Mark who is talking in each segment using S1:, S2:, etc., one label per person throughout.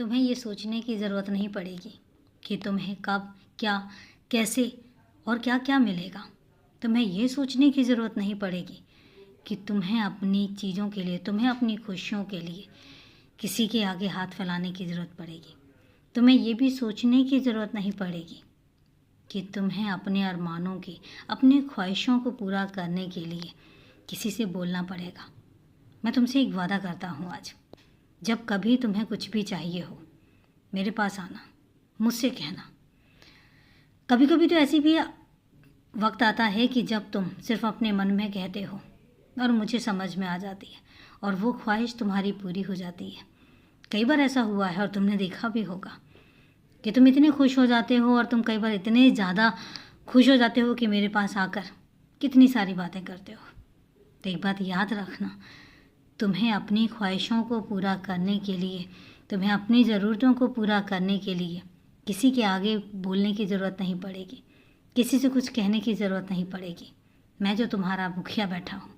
S1: तुम्हें ये सोचने की ज़रूरत नहीं पड़ेगी कि तुम्हें कब, क्या, कैसे और क्या क्या मिलेगा। तुम्हें ये सोचने की ज़रूरत नहीं पड़ेगी कि तुम्हें अपनी चीज़ों के लिए, तुम्हें अपनी खुशियों के लिए किसी के आगे हाथ फैलाने की ज़रूरत पड़ेगी। तुम्हें ये भी सोचने की ज़रूरत नहीं पड़ेगी कि तुम्हें अपने अरमानों की, अपनी ख्वाहिशों को पूरा करने के लिए किसी से बोलना पड़ेगा। मैं तुमसे एक वादा करता हूँ आज, जब कभी तुम्हें कुछ भी चाहिए हो मेरे पास आना, मुझसे कहना। कभी कभी तो ऐसी भी वक्त आता है कि जब तुम सिर्फ अपने मन में कहते हो और मुझे समझ में आ जाती है और वो ख्वाहिश तुम्हारी पूरी हो जाती है। कई बार ऐसा हुआ है और तुमने देखा भी होगा कि तुम इतने खुश हो जाते हो और तुम कई बार इतने ज़्यादा खुश हो जाते हो कि मेरे पास आकर कितनी सारी बातें करते हो। तो एक बात याद रखना, तुम्हें अपनी ख्वाहिशों को पूरा करने के लिए, तुम्हें अपनी ज़रूरतों को पूरा करने के लिए किसी के आगे बोलने की ज़रूरत नहीं पड़ेगी, किसी से कुछ कहने की ज़रूरत नहीं पड़ेगी। मैं जो तुम्हारा मुखिया बैठा हूँ,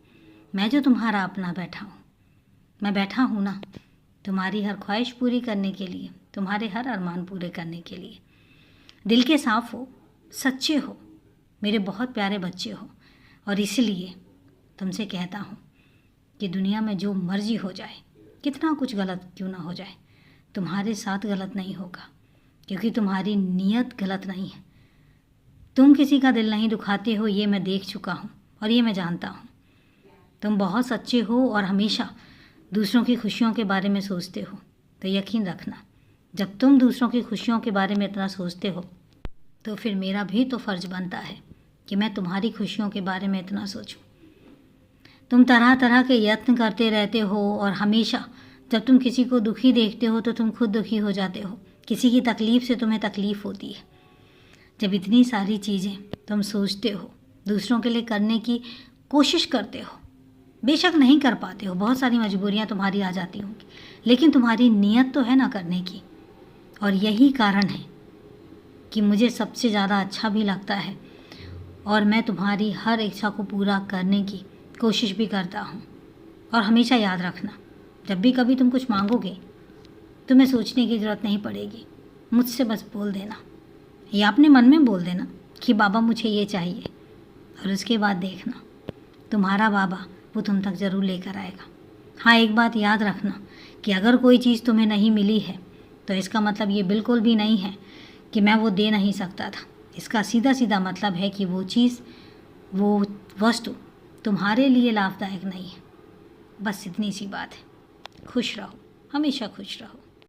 S1: मैं जो तुम्हारा अपना बैठा हूँ, मैं बैठा हूँ ना तुम्हारी हर ख्वाहिश पूरी करने के लिए, तुम्हारे हर अरमान पूरे करने के लिए। दिल के साफ़ हो, सच्चे हो, मेरे बहुत प्यारे बच्चे हो। और इसलिए तुमसे कहता हूँ कि दुनिया में जो मर्जी हो जाए, कितना कुछ गलत क्यों ना हो जाए, तुम्हारे साथ गलत नहीं होगा, क्योंकि तुम्हारी नीयत गलत नहीं है। तुम किसी का दिल नहीं दुखाते हो, ये मैं देख चुका हूँ और ये मैं जानता हूँ। तुम बहुत सच्चे हो और हमेशा दूसरों की खुशियों के बारे में सोचते हो। तो यकीन रखना, जब तुम दूसरों की खुशियों के बारे में इतना सोचते हो तो फिर मेरा भी तो फ़र्ज़ बनता है कि मैं तुम्हारी खुशियों के बारे में इतना सोचूं। तुम तरह तरह के यत्न करते रहते हो और हमेशा जब तुम किसी को दुखी देखते हो तो तुम खुद दुखी हो जाते हो। किसी की तकलीफ़ से तुम्हें तकलीफ़ होती है। जब इतनी सारी चीज़ें तुम सोचते हो, दूसरों के लिए करने की कोशिश करते हो, बेशक नहीं कर पाते हो, बहुत सारी मजबूरियां तुम्हारी आ जाती होंगी, लेकिन तुम्हारी नीयत तो है ना करने की। और यही कारण है कि मुझे सबसे ज़्यादा अच्छा भी लगता है और मैं तुम्हारी हर इच्छा को पूरा करने की कोशिश भी करता हूँ। और हमेशा याद रखना, जब भी कभी तुम कुछ मांगोगे तुम्हें सोचने की ज़रूरत नहीं पड़ेगी, मुझसे बस बोल देना या अपने मन में बोल देना कि बाबा मुझे ये चाहिए, और उसके बाद देखना तुम्हारा बाबा वो तुम तक ज़रूर लेकर आएगा। हाँ, एक बात याद रखना कि अगर कोई चीज़ तुम्हें नहीं मिली है तो इसका मतलब ये बिल्कुल भी नहीं है कि मैं वो दे नहीं सकता था। इसका सीधा सीधा मतलब है कि वो चीज़, वो वस्तु तुम्हारे लिए लाभदायक नहीं है। बस इतनी सी बात है। खुश रहो, हमेशा खुश रहो।